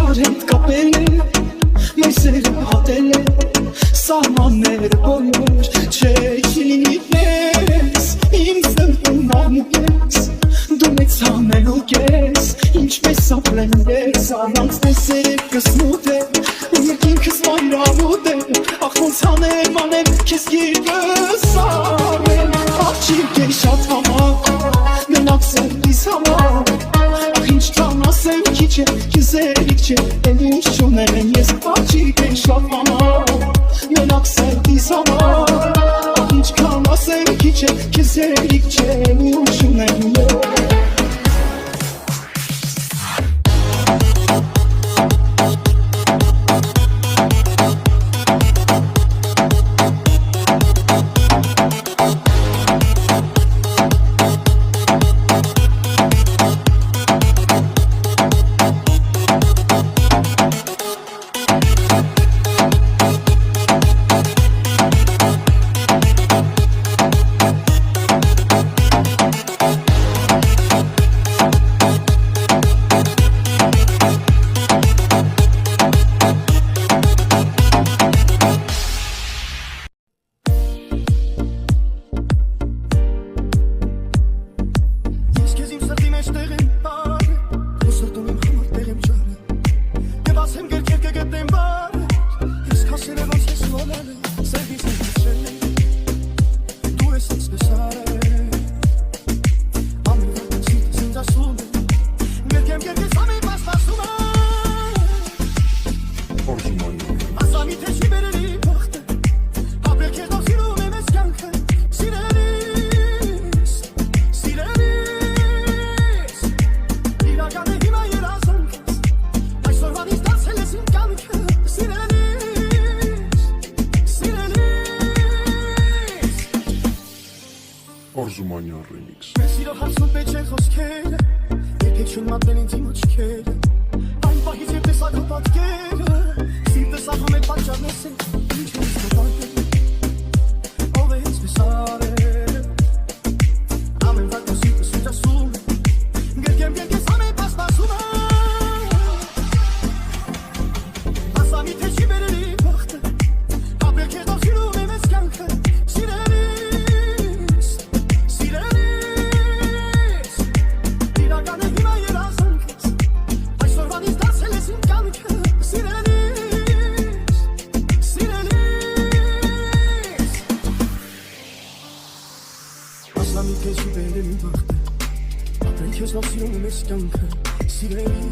Իրար հետ կապել է, մեր սերը հատել է, սահմանները բոլոր չէ լինիպես, իմ սրտում ամուկ ես, դու մեծ համելուկ ես, ինչպես ապրեմ ես, առանց տեսերեք կսմութ է, ու երկինքս մանրամուտ է, ախ ոնց հանեմ անեմ, քեզ գիրկս արեմ, աղջիկ է շատ համակ, մենակ սրտիս համակ, ախ ինչ տան ասեմ քիչ է, քեզ երիք չէ, էլ ինչ չունեմ ես, աղջիկ է շատ համակ, մենակ սրտիս համակ, ախ ինչքան ասեմ քիչ է, քեզ երիք չէ, էլ ինչ չունեմ ես Orzumanyan Remix. Սիրո հարցում պետք է խոսքերը, երբեք չուն մատնել ինձ իմ աչքերը, այն պահից երբ տեսա քո պատկերը, սիրտս ահում է պատճառներս է, ինչ ես կպատել, ով է ինձ պիսարել, ամեն վատ քո սիրտս ինձ ասում, գերգեմ գերգես ամեն պասպասում է, ասամի թե չի բերելի վախտը, ապրել քեզ դով սիրում եմ ես կյանքը, Քեզ ու բերել իմ վախտը, ապրել քեզ լավ սիրում եմ ես կյանքը, սիրելի